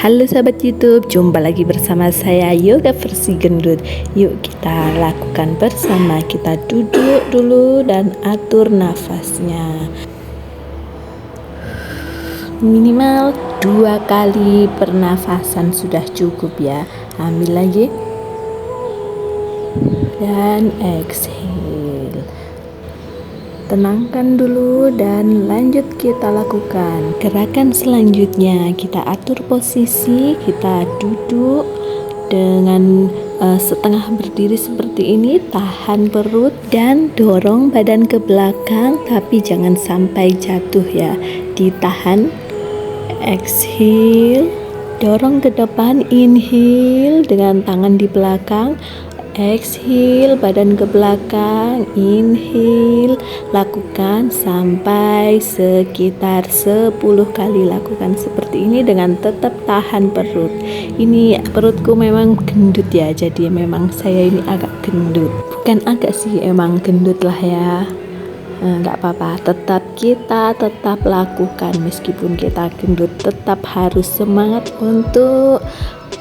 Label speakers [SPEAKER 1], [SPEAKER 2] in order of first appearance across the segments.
[SPEAKER 1] Halo sahabat YouTube, jumpa lagi bersama saya Yoga Versi Gendut. Yuk kita lakukan bersama. Kita duduk dulu dan atur nafasnya. Minimal 2 kali pernafasan sudah cukup ya. Ambil lagi dan exhale. Tenangkan dulu dan lanjut kita lakukan. Gerakan selanjutnya kita atur posisi, kita duduk dengan setengah berdiri seperti ini, tahan perut dan dorong badan ke belakang, tapi jangan sampai jatuh ya. Ditahan, exhale, dorong ke depan, inhale dengan tangan di belakang. Exhale, badan ke belakang, inhale, lakukan sampai sekitar 10 kali. Lakukan seperti ini dengan tetap tahan perut. Ini perutku memang gendut ya, jadi memang saya ini agak gendut. Bukan agak sih, emang gendut lah ya. Nggak apa-apa, kita tetap lakukan meskipun kita gendut, tetap harus semangat untuk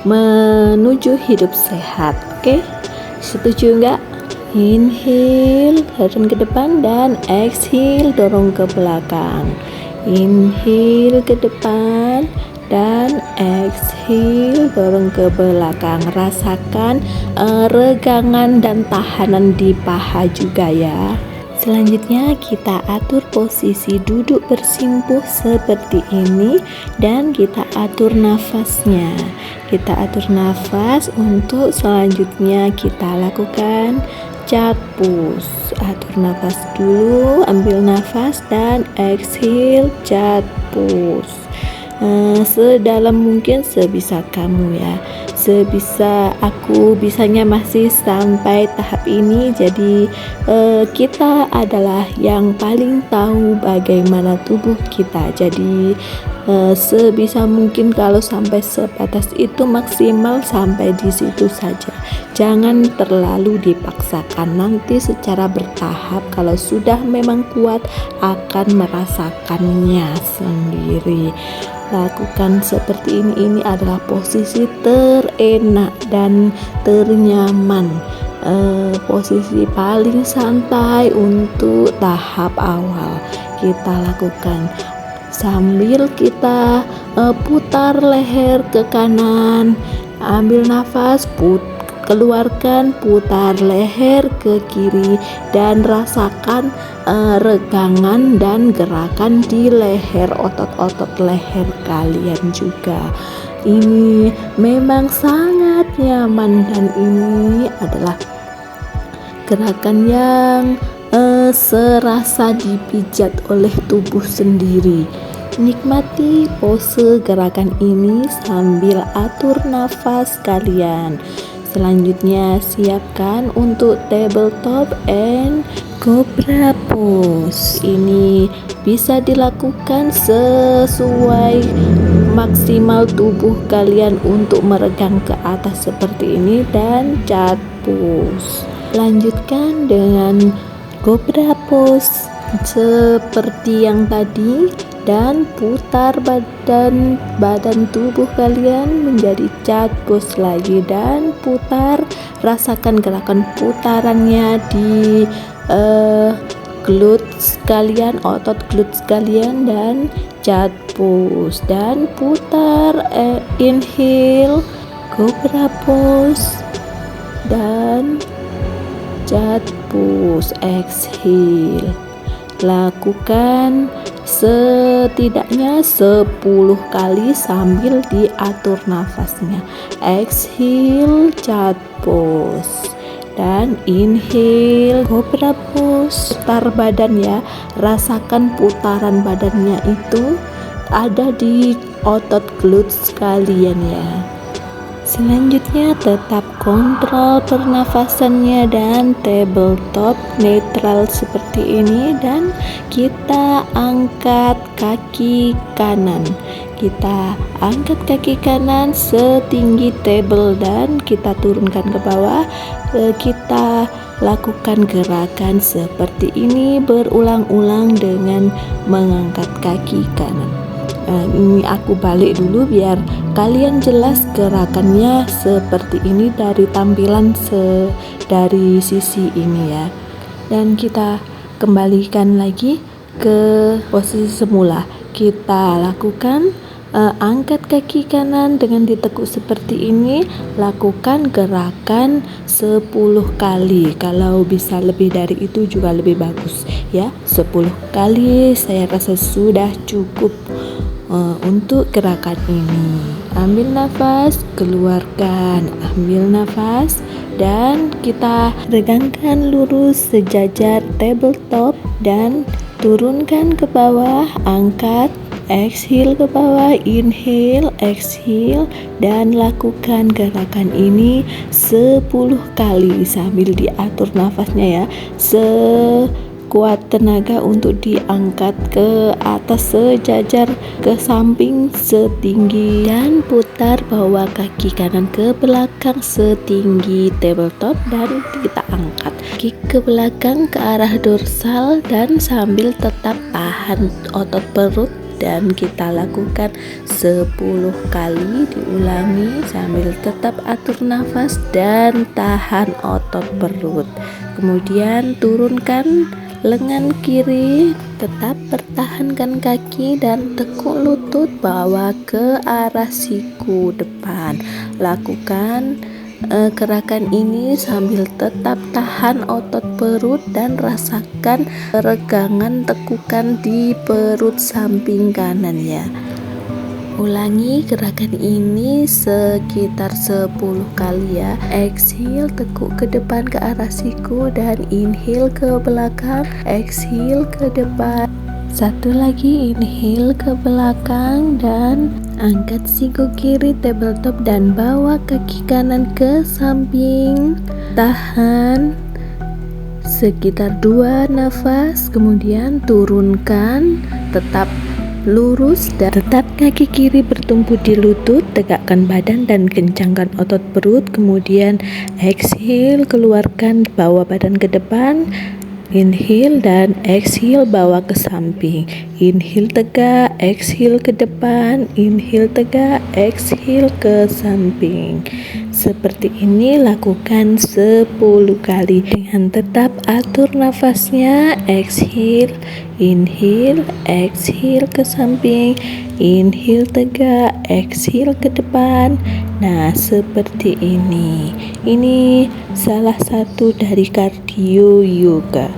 [SPEAKER 1] menuju hidup sehat. Oke? Setuju enggak? Inhale, dorong ke depan dan exhale, dorong ke belakang. Inhale ke depan dan exhale, dorong ke belakang. Rasakan regangan dan tahanan di paha juga ya. Selanjutnya kita atur posisi duduk bersimpuh seperti ini dan kita atur nafasnya. Kita atur nafas untuk selanjutnya kita lakukan cat push. Atur nafas dulu, ambil nafas dan exhale cat push. Sedalam mungkin sebisa kamu ya. Sebisa aku bisanya masih sampai tahap ini, jadi kita adalah yang paling tahu bagaimana tubuh kita. Jadi sebisa mungkin kalau sampai sebatas itu maksimal sampai di situ saja. Jangan terlalu dipaksakan, nanti secara bertahap kalau sudah memang kuat akan merasakannya sendiri. Lakukan seperti ini adalah posisi terenak dan ternyaman, posisi paling santai untuk tahap awal. Kita lakukan sambil kita putar leher ke kanan, ambil nafas, keluarkan, putar leher ke kiri dan rasakan regangan dan gerakan di leher, otot-otot leher kalian juga. Ini memang sangat nyaman dan ini adalah gerakan yang serasa dipijat oleh tubuh sendiri. Nikmati pose gerakan ini sambil atur nafas kalian. Selanjutnya siapkan untuk tabletop and cobra pose. Ini bisa dilakukan sesuai maksimal tubuh kalian untuk meregang ke atas seperti ini dan cat pose. Lanjutkan dengan cobra pose seperti yang tadi dan putar badan tubuh kalian menjadi cat pose lagi dan putar, rasakan gerakan putarannya di glutes kalian, otot glutes kalian dan cat pose dan putar, inhale cobra pose dan cat pose, exhale. Lakukan setidaknya 10 kali sambil diatur nafasnya. Exhale cat pose dan inhale cobra pose. Putar badan ya, rasakan putaran badannya itu ada di otot glutes kalian ya. Selanjutnya tetap kontrol pernafasannya dan tabletop netral seperti ini dan kita angkat kaki kanan. Kita angkat kaki kanan setinggi table dan kita turunkan ke bawah. Kita lakukan gerakan seperti ini berulang-ulang dengan mengangkat kaki kanan. Ini aku balik dulu biar kalian jelas gerakannya seperti ini dari tampilan dari sisi ini ya. Dan kita kembalikan lagi ke posisi semula. Kita lakukan angkat kaki kanan dengan ditekuk seperti ini. Lakukan gerakan 10 kali. Kalau bisa lebih dari itu juga lebih bagus ya. 10 kali saya rasa sudah cukup untuk gerakan ini. Ambil nafas, keluarkan, ambil nafas, dan kita regangkan lurus sejajar tabletop dan turunkan ke bawah, angkat, exhale ke bawah, inhale, exhale, dan lakukan gerakan ini 10 kali sambil diatur nafasnya ya, sekuat tenaga untuk diangkat ke atas sejajar ke samping setinggi, dan putar bawa kaki kanan ke belakang setinggi tabletop dan kita angkat kaki ke belakang ke arah dorsal dan sambil tetap tahan otot perut. Dan kita lakukan 10 kali, diulangi sambil tetap atur nafas dan tahan otot perut. Kemudian turunkan lengan kiri, tetap pertahankan kaki dan tekuk lutut, bawa ke arah siku depan. Lakukan gerakan ini sambil tetap tahan otot perut dan rasakan regangan tekukan di perut samping kanan ya. Ulangi gerakan ini sekitar 10 kali ya. Exhale, tekuk ke depan ke arah siku dan inhale ke belakang, exhale ke depan. Satu lagi, inhale ke belakang dan angkat siku kiri tabletop dan bawa kaki kanan ke samping. Tahan sekitar 2 nafas, kemudian turunkan, tetap lurus dan tetap kaki kiri bertumpu di lutut, tegakkan badan dan kencangkan otot perut. Kemudian exhale, keluarkan, bawa badan ke depan. Inhale dan exhale, bawa ke samping. Inhale tegak, exhale ke depan. Inhale tegak, exhale ke samping. Seperti ini lakukan 10 kali dengan tetap atur nafasnya. Exhale, inhale, exhale ke samping. Inhale tegak, exhale ke depan. Nah, seperti ini. Ini salah satu dari cardio yoga.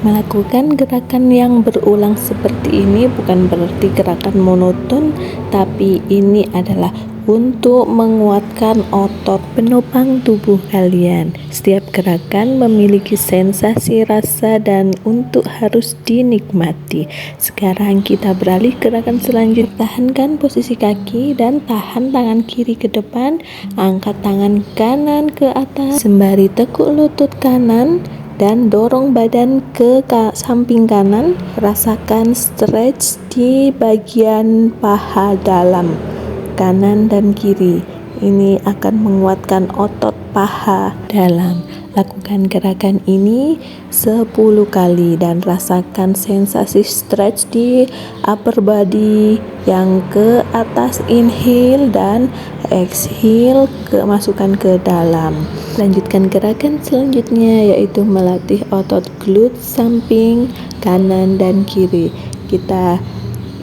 [SPEAKER 1] Melakukan gerakan yang berulang seperti ini bukan berarti gerakan monoton, tapi ini adalah untuk menguatkan otot penopang tubuh kalian. Setiap gerakan memiliki sensasi, rasa, dan untuk harus dinikmati. Sekarang kita beralih gerakan selanjutnya. Tahankan posisi kaki dan tahan tangan kiri ke depan. Angkat tangan kanan ke atas sembari tekuk lutut kanan dan dorong badan ke samping kanan. Rasakan stretch di bagian paha dalam kanan dan kiri. Ini akan menguatkan otot paha dalam. Lakukan gerakan ini 10 kali dan rasakan sensasi stretch di upper body yang ke atas. Inhale dan exhale, masukkan ke dalam. Lanjutkan gerakan selanjutnya yaitu melatih otot glute samping kanan dan kiri. Kita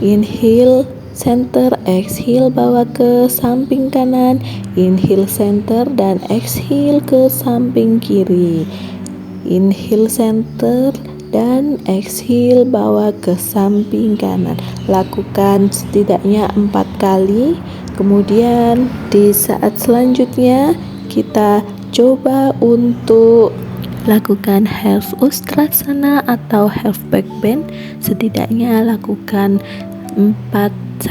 [SPEAKER 1] inhale center, exhale bawa ke samping kanan, inhale center dan exhale ke samping kiri. Inhale center dan exhale bawa ke samping kanan. Lakukan setidaknya 4 kali. Kemudian di saat selanjutnya kita coba untuk lakukan half ustrasana atau half back bend. Setidaknya lakukan 4-5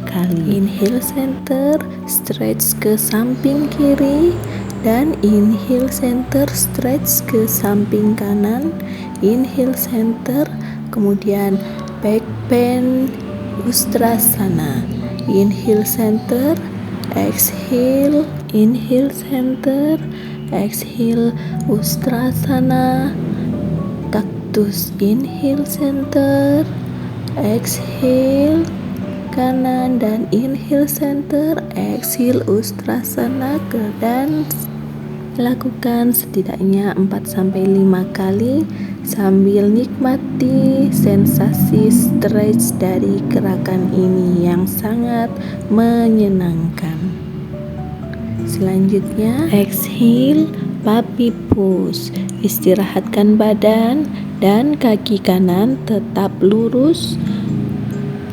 [SPEAKER 1] kali. Inhale center, stretch ke samping kiri, dan inhale center, stretch ke samping kanan. Inhale center, kemudian back bend ustrasana. Inhale center, exhale, inhale center, exhale ustrasana. Kaktus, inhale center, exhale, kanan, dan inhale center, exhale Ustrasana ke dan lakukan setidaknya 4-5 kali sambil nikmati sensasi stretch dari gerakan ini yang sangat menyenangkan. Selanjutnya exhale puppy pose. Istirahatkan badan dan kaki kanan tetap lurus.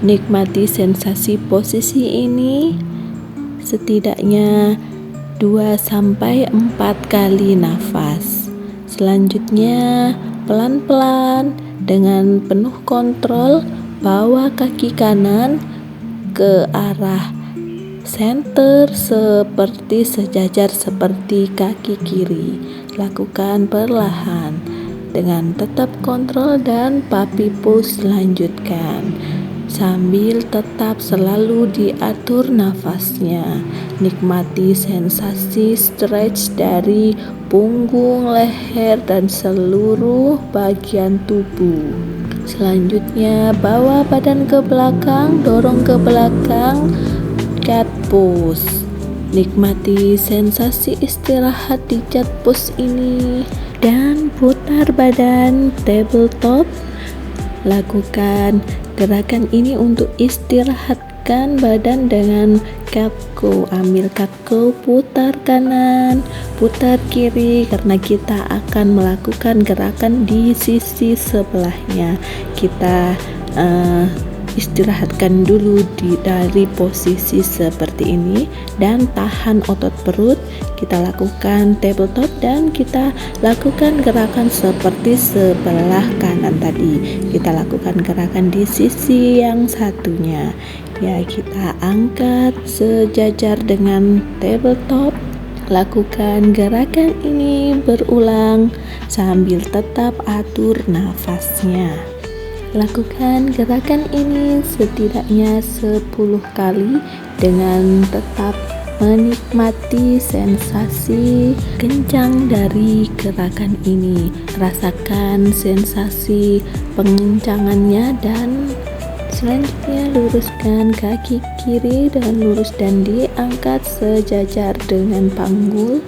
[SPEAKER 1] Nikmati sensasi posisi ini setidaknya 2-4 kali nafas. Selanjutnya pelan-pelan dengan penuh kontrol bawa kaki kanan ke arah center seperti sejajar seperti kaki kiri. Lakukan perlahan dengan tetap kontrol dan puppy pose. Lanjutkan sambil tetap selalu diatur nafasnya. Nikmati sensasi stretch dari punggung, leher, dan seluruh bagian tubuh. Selanjutnya bawa badan ke belakang, dorong ke belakang, cat pose. Nikmati sensasi istirahat di cat pose ini dan putar badan tabletop. Lakukan gerakan ini untuk istirahatkan badan dengan cat cow. Ambil cat cow, putar kanan, putar kiri, karena kita akan melakukan gerakan di sisi sebelahnya. Kita istirahatkan dulu dari posisi seperti ini dan tahan otot perut. Kita lakukan tabletop dan kita lakukan gerakan seperti sebelah kanan tadi. Kita lakukan gerakan di sisi yang satunya. Ya, kita angkat sejajar dengan tabletop. Lakukan gerakan ini berulang sambil tetap atur nafasnya. Lakukan gerakan ini setidaknya 10 kali dengan tetap menikmati sensasi kencang dari gerakan ini. Rasakan sensasi pengencangannya dan selanjutnya luruskan kaki kiri dan lurus dan diangkat sejajar dengan panggul.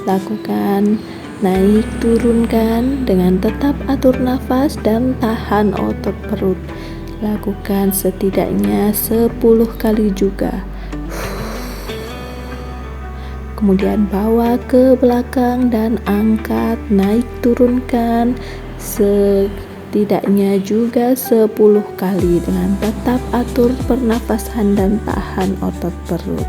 [SPEAKER 1] Lakukan naik turunkan dengan tetap atur nafas dan tahan otot perut. Lakukan setidaknya 10 kali juga. Kemudian bawa ke belakang dan angkat, naik turunkan setidaknya juga 10 kali dengan tetap atur pernafasan dan tahan otot perut.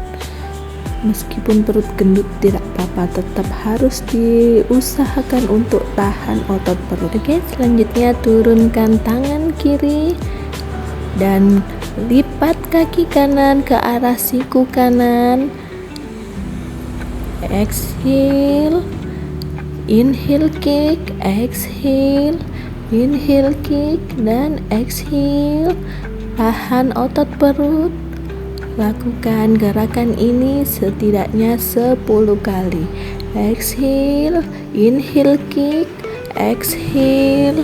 [SPEAKER 1] Meskipun perut gendut tidak apa-apa, tetap harus diusahakan untuk tahan otot perut. Oke, selanjutnya turunkan tangan kiri dan lipat kaki kanan ke arah siku kanan. Exhale, inhale kick, exhale, inhale kick, dan exhale. Tahan otot perut. Lakukan gerakan ini setidaknya 10 kali. Exhale, inhale kick, exhale.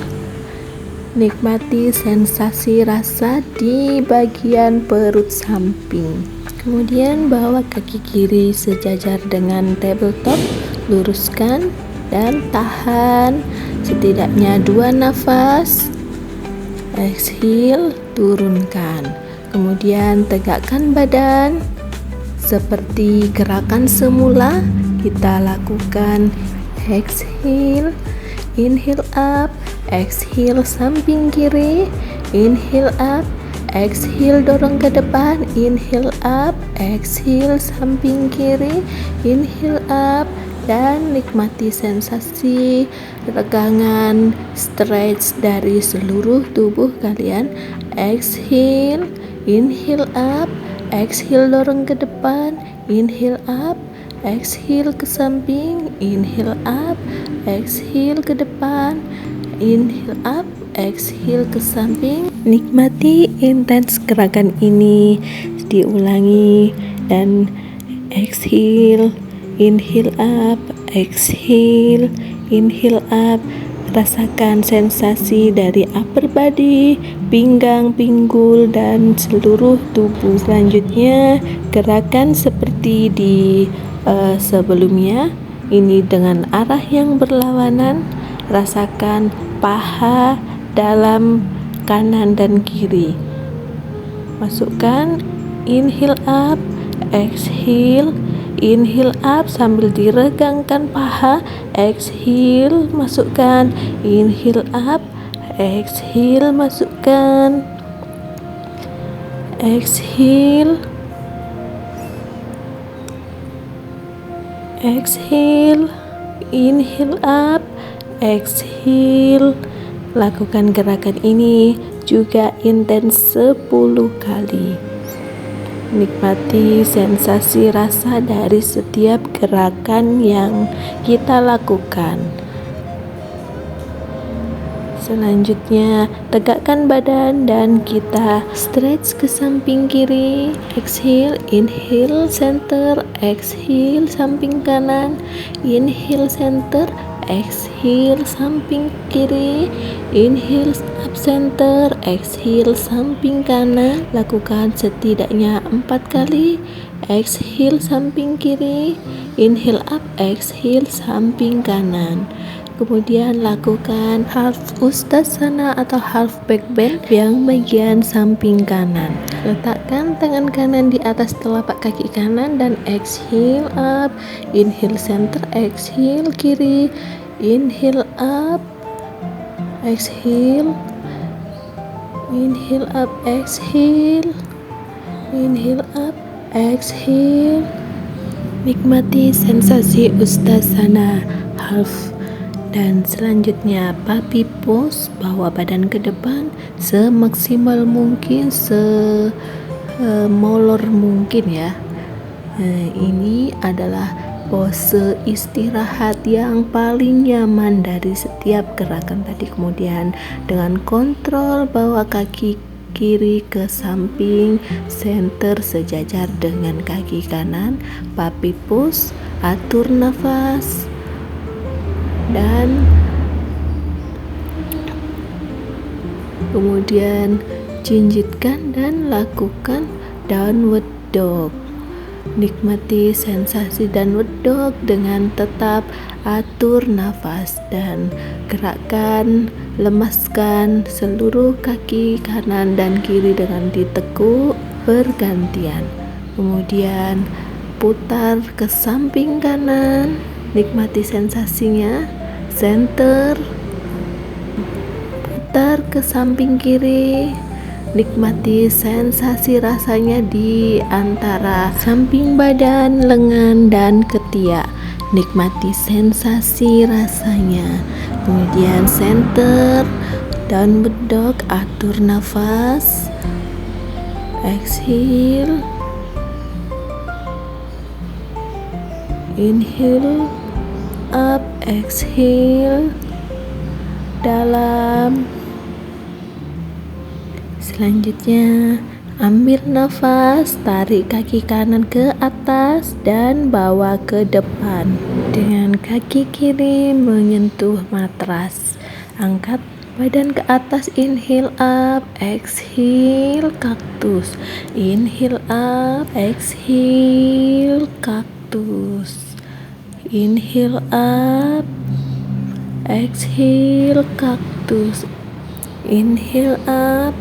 [SPEAKER 1] Nikmati sensasi rasa di bagian perut samping. Kemudian bawa kaki kiri sejajar dengan tabletop, luruskan dan tahan setidaknya 2 nafas. Exhale, turunkan. Kemudian tegakkan badan seperti gerakan semula. Kita lakukan exhale, inhale up, exhale samping kiri, inhale up, exhale dorong ke depan, inhale up, exhale samping kiri, inhale up, dan nikmati sensasi regangan stretch dari seluruh tubuh kalian. Exhale, inhale up, exhale dorong ke depan, inhale up, exhale ke samping, inhale up, exhale ke depan, inhale up, exhale ke samping. Nikmati intens gerakan ini, diulangi dan exhale, inhale up, exhale, inhale up Rasakan sensasi dari upper body, pinggang, pinggul, dan seluruh tubuh. Selanjutnya, gerakan seperti di sebelumnya, ini dengan arah yang berlawanan. Rasakan paha dalam kanan dan kiri. Masukkan, inhale up, exhale, inhale up sambil diregangkan paha, exhale, masukkan, inhale up, exhale, masukkan, exhale, exhale, inhale up, exhale. Lakukan gerakan ini juga intens 10 kali. Nikmati sensasi rasa dari setiap gerakan yang kita lakukan. Selanjutnya, tegakkan badan dan kita stretch ke samping kiri. Exhale, inhale, center, exhale, samping kanan, inhale, center, exhale, samping kiri, inhale, up center, exhale, samping kanan. Lakukan setidaknya 4 kali. Exhale, samping kiri, inhale up, exhale, samping kanan. Kemudian lakukan half ustasana atau half back bend yang bagian samping kanan. Letakkan tangan kanan di atas telapak kaki kanan dan exhale up, inhale center, exhale kiri, inhale up, exhale, inhale up, exhale, inhale up, exhale. Nikmati sensasi ustasana half. Dan selanjutnya puppy pose, bawa badan ke depan semaksimal mungkin, semolor mungkin ya. Ini adalah pose istirahat yang paling nyaman dari setiap gerakan tadi. Kemudian dengan kontrol bawa kaki kiri ke samping, center sejajar dengan kaki kanan. Puppy pose, atur nafas dan kemudian jinjitkan dan lakukan downward dog. Nikmati sensasi downward dog dengan tetap atur nafas dan gerakkan, lemaskan seluruh kaki kanan dan kiri dengan ditekuk bergantian. Kemudian putar ke samping kanan, nikmati sensasinya. Center, putar ke samping kiri, nikmati sensasi rasanya di antara samping badan, lengan, dan ketiak. Nikmati sensasi rasanya. Kemudian center, downward dog, atur nafas, exhale, inhale, up, exhale, dalam. Selanjutnya, ambil nafas, tarik kaki kanan ke atas dan bawa ke depan. Dengan kaki kiri menyentuh matras. Angkat badan ke atas, inhale up, exhale, kaktus. Inhale up, exhale, kaktus. Inhale up, exhale, kaktus. Inhale up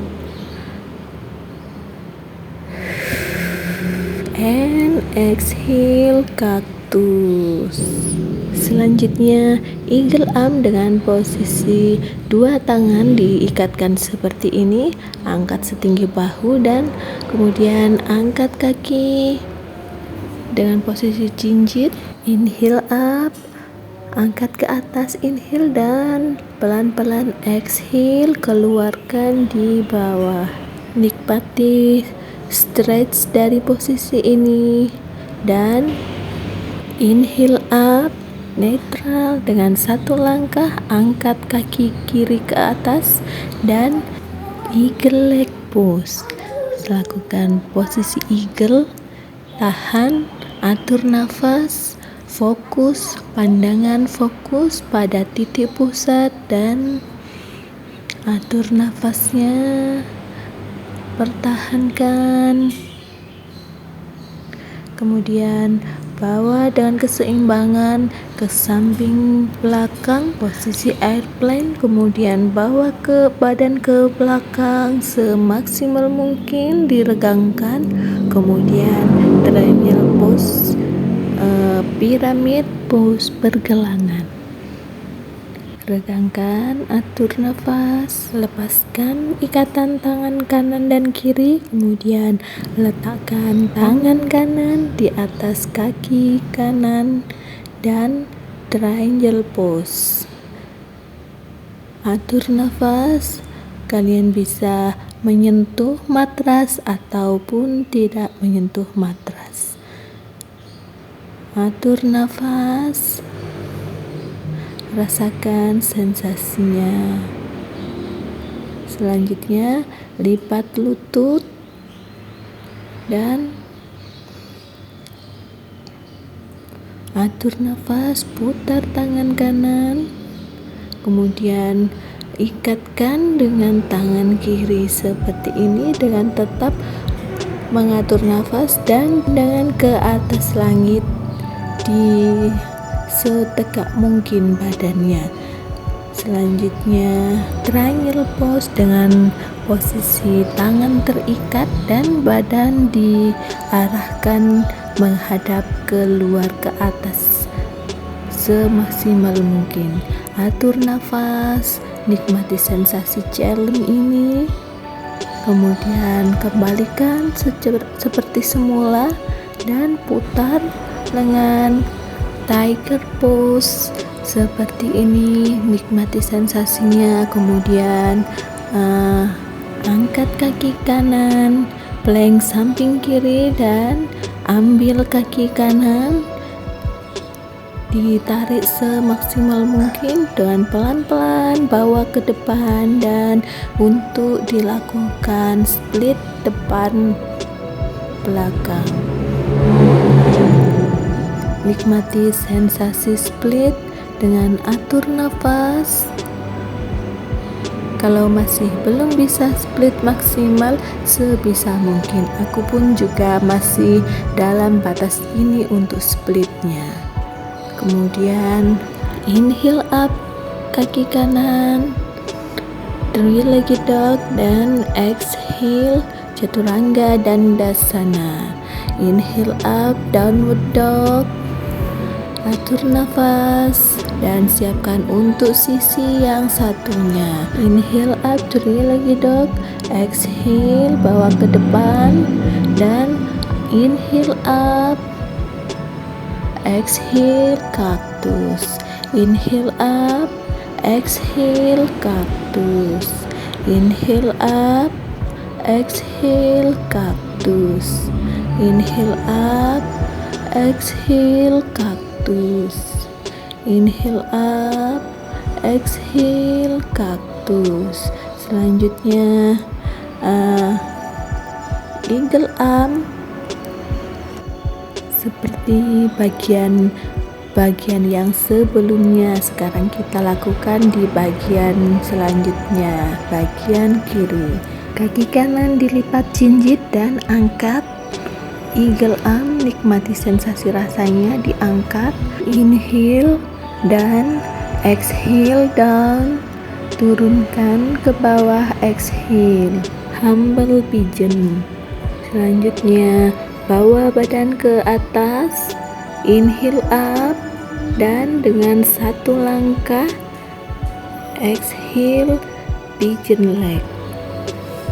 [SPEAKER 1] and exhale, kaktus. Selanjutnya, eagle arm dengan posisi dua tangan diikatkan seperti ini. Angkat setinggi bahu dan kemudian angkat kaki dengan posisi jinjit. Inhale up, angkat ke atas, inhale, dan pelan-pelan exhale, keluarkan di bawah. Nikmati stretch dari posisi ini dan inhale up, netral. Dengan satu langkah angkat kaki kiri ke atas dan eagle leg pose. Lakukan posisi eagle, tahan, atur nafas, Fokus, pandangan fokus pada titik pusat dan atur nafasnya, pertahankan. Kemudian bawa dengan keseimbangan ke samping belakang, posisi airplane, kemudian bawa ke badan ke belakang semaksimal mungkin, diregangkan, kemudian triangle pose, piramid pose pergelangan. Regangkan, atur nafas, lepaskan ikatan tangan kanan dan kiri, kemudian letakkan tangan kanan di atas kaki kanan dan triangle pose. Atur nafas, kalian bisa menyentuh matras ataupun tidak menyentuh matras. Atur nafas, rasakan sensasinya. Selanjutnya, lipat lutut dan atur nafas, putar tangan kanan, kemudian ikatkan dengan tangan kiri seperti ini dengan tetap mengatur nafas dan dengan ke atas langit di setegak mungkin badannya. Selanjutnya, triangle pose dengan posisi tangan terikat dan badan diarahkan menghadap keluar ke atas semaksimal mungkin. Atur nafas, nikmati sensasi challenge ini. Kemudian kembalikan seperti semula dan putar lengan tiger pose seperti ini, nikmati sensasinya. Kemudian angkat kaki kanan, plank samping kiri dan ambil kaki kanan, ditarik semaksimal mungkin dengan pelan-pelan bawa ke depan dan untuk dilakukan split depan belakang. Nikmati sensasi split dengan atur nafas. Kalau masih belum bisa split maksimal, sebisa mungkin aku pun juga masih dalam batas ini untuk splitnya. Kemudian inhale up kaki kanan, three-legged dog, dan exhale chaturanga dandasana. Inhale up downward dog, atur nafas dan siapkan untuk sisi yang satunya. Inhale up three-legged dog, exhale bawa ke depan dan inhale up, exhale cactus. Inhale up, exhale cactus. Inhale up, exhale cactus. Inhale up, exhale cactus. Inhale up, exhale cactus. Selanjutnya eagle arm seperti bagian yang sebelumnya. Sekarang kita lakukan di bagian selanjutnya, bagian kiri. Kaki kanan dilipat jinjit dan angkat. Eagle arm, nikmati sensasi rasanya diangkat. Inhale dan exhale down, turunkan ke bawah, exhale. Humble pigeon. Selanjutnya bawa badan ke atas, inhale up dan dengan satu langkah exhale pigeon leg.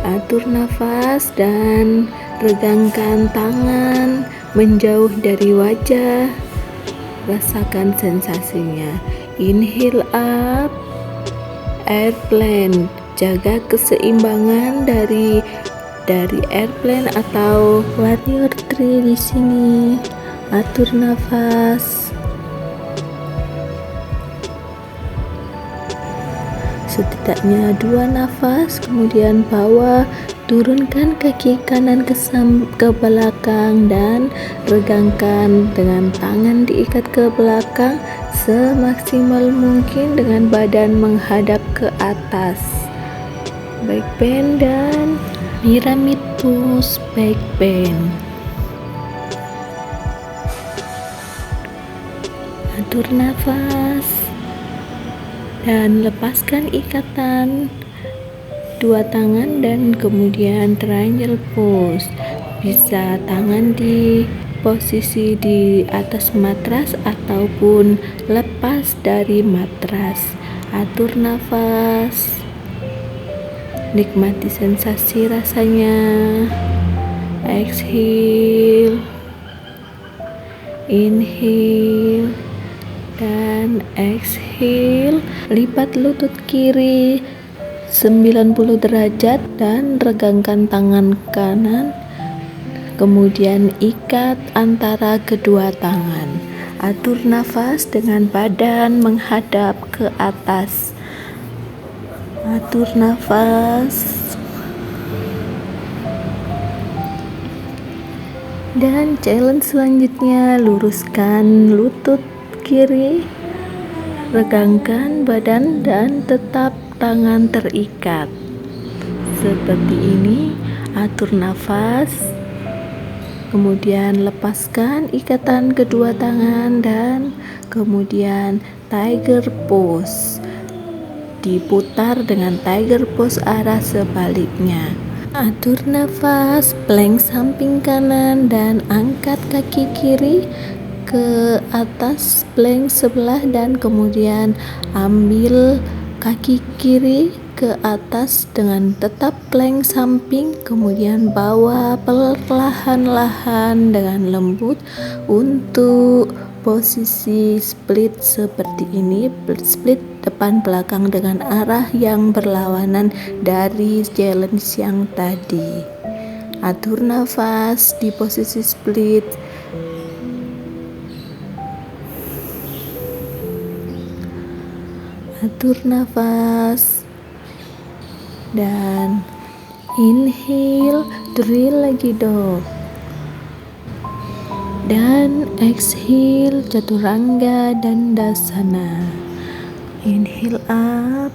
[SPEAKER 1] Atur nafas dan regangkan tangan menjauh dari wajah. Rasakan sensasinya. Inhale up, airplane. Jaga keseimbangan dari airplane atau warrior tree di sini. Atur nafas. Setidaknya 2 nafas, kemudian bawa Turunkan kaki kanan ke belakang dan regangkan dengan tangan diikat ke belakang semaksimal mungkin dengan badan menghadap ke atas. Back bend dan pyramid pose back bend. Atur nafas dan lepaskan ikatan dua tangan dan kemudian triangle pose. Bisa tangan di posisi di atas matras ataupun lepas dari matras. Atur nafas, nikmati sensasi rasanya. Exhale, inhale dan exhale. Lipat lutut kiri 90 derajat dan regangkan tangan kanan, kemudian ikat antara kedua tangan. Atur nafas dengan badan menghadap ke atas. Atur nafas dan challenge selanjutnya, luruskan lutut kiri, regangkan badan dan tetap tangan terikat seperti ini. Atur nafas, kemudian lepaskan ikatan kedua tangan dan kemudian tiger pose. Diputar dengan tiger pose arah sebaliknya. Atur nafas, plank samping kanan dan angkat kaki kiri ke atas plank sebelah dan kemudian ambil kaki kiri ke atas dengan tetap plank samping, kemudian bawa perlahan-lahan dengan lembut untuk posisi split seperti ini. Split depan belakang dengan arah yang berlawanan dari challenge yang tadi. Atur nafas di posisi split. Atur nafas dan inhale, drill lagi dog, dan exhale chaturanga dandasana. Inhale up,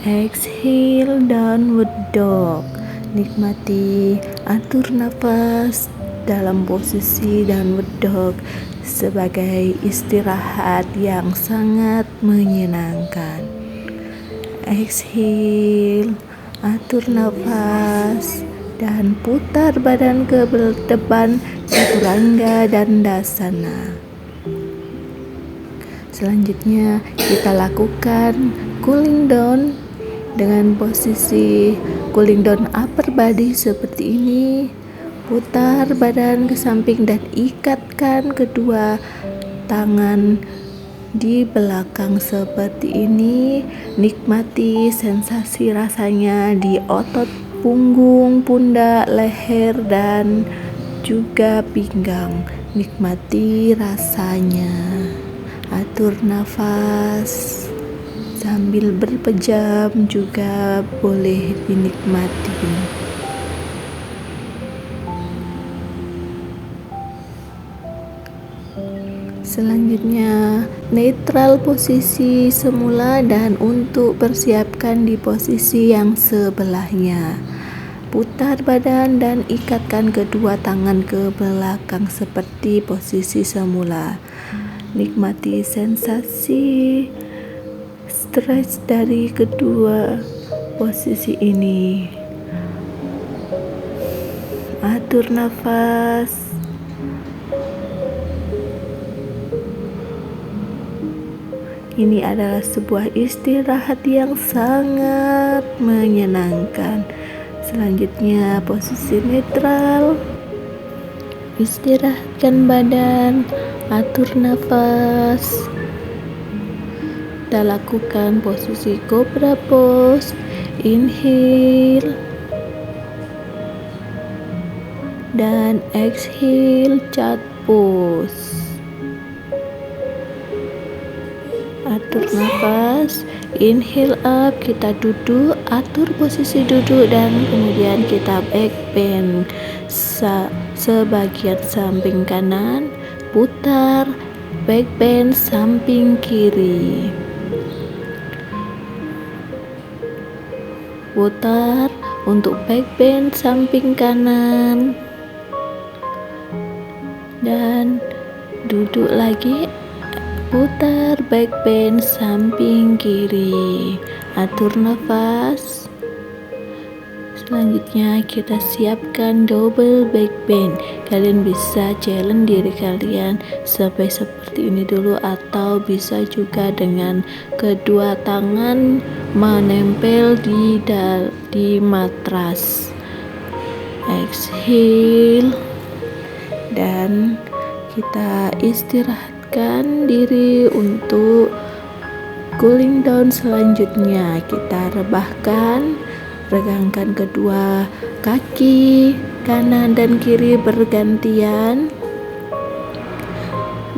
[SPEAKER 1] exhale downward dog. Nikmati atur nafas dalam posisi downward dog sebagai istirahat yang sangat menyenangkan. Exhale, atur nafas dan putar badan ke depan, chaturanga dandasana. Selanjutnya kita lakukan cooling down dengan posisi cooling down upper body seperti ini. Putar badan ke samping dan ikatkan kedua tangan di belakang seperti ini. Nikmati sensasi rasanya di otot punggung, pundak, leher dan juga pinggang. Nikmati rasanya. Atur nafas sambil berpejam juga boleh dinikmati. Selanjutnya netral posisi semula dan untuk persiapkan di posisi yang sebelahnya. Putar badan dan ikatkan kedua tangan ke belakang seperti posisi semula. Nikmati sensasi stretch dari kedua posisi ini. Atur nafas. Ini adalah sebuah istirahat yang sangat menyenangkan. Selanjutnya posisi netral. Istirahatkan badan, atur nafas. Kita lakukan posisi cobra pose. Inhale dan exhale cat pose. Atur nafas Inhale up, kita duduk, atur posisi duduk, dan kemudian kita back bend sebagian samping kanan, putar, back bend samping kiri, putar untuk back bend samping kanan, dan duduk lagi, putar back bend samping kiri, atur nafas. Selanjutnya kita siapkan double back bend. Kalian bisa challenge diri kalian sampai seperti ini dulu, atau bisa juga dengan kedua tangan menempel di matras. Exhale, dan kita istirahatkan diri untuk cooling down. Selanjutnya kita rebahkan, regangkan kedua kaki kanan dan kiri bergantian.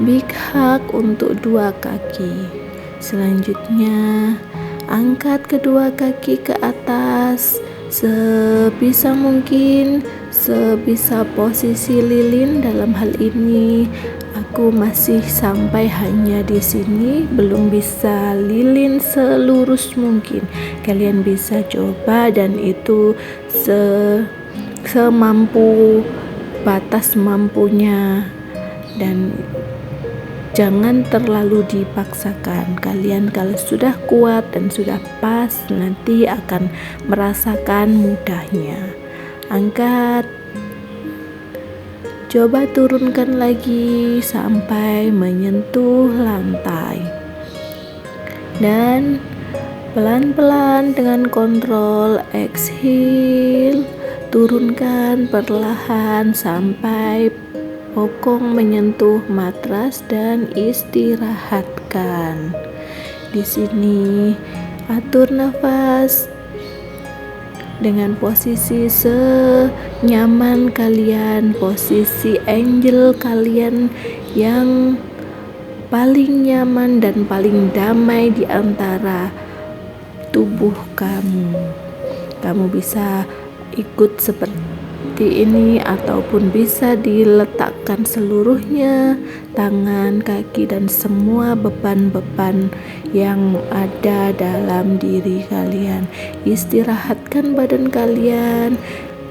[SPEAKER 1] Big hug untuk dua kaki. Selanjutnya angkat kedua kaki ke atas sebisa mungkin, sebisa posisi lilin. Dalam hal ini aku masih sampai hanya di sini, belum bisa lilin selurus mungkin. Kalian bisa coba, dan itu semampu batas mampunya, dan jangan terlalu dipaksakan. Kalian kalau sudah kuat dan sudah pas, nanti akan merasakan mudahnya. Angkat, coba turunkan lagi sampai menyentuh lantai, dan pelan-pelan dengan kontrol exhale, turunkan perlahan sampai bokong menyentuh matras, dan istirahatkan. Di sini atur nafas dengan posisi senyaman kalian, posisi angel kalian yang paling nyaman dan paling damai di antara tubuh kamu. Kamu bisa ikut seperti ini, ataupun bisa diletakkan seluruhnya, tangan, kaki, dan semua beban-beban yang ada dalam diri kalian. Istirahatkan badan kalian.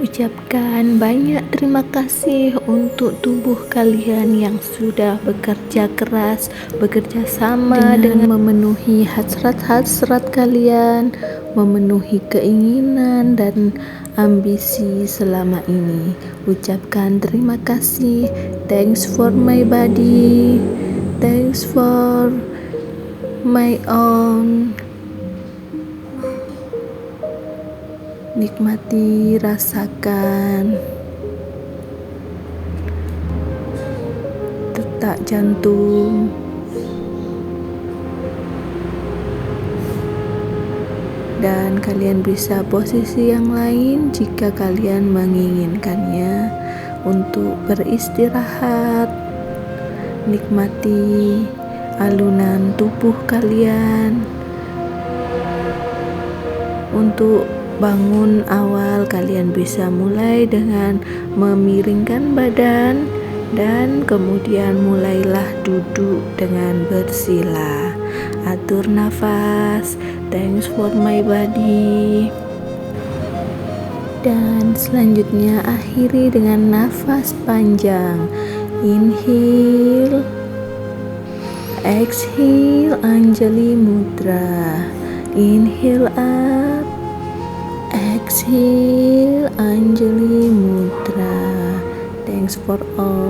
[SPEAKER 1] Ucapkan banyak terima kasih untuk tubuh kalian yang sudah bekerja keras, bekerja sama dengan memenuhi hasrat-hasrat kalian, memenuhi keinginan dan ambisi selama ini. Ucapkan terima kasih. Thanks for my body, thanks for my own. Nikmati, rasakan detak jantung, dan kalian bisa posisi yang lain jika kalian menginginkannya untuk beristirahat. Nikmati alunan tubuh kalian. Untuk bangun awal, kalian bisa mulai dengan memiringkan badan, dan kemudian mulailah duduk dengan bersila. Atur nafas. Thanks for my body. Dan selanjutnya akhiri dengan nafas panjang. Inhale, exhale, Anjali Mudra. Inhale up, exhale, Anjali Mudra. Thanks for all.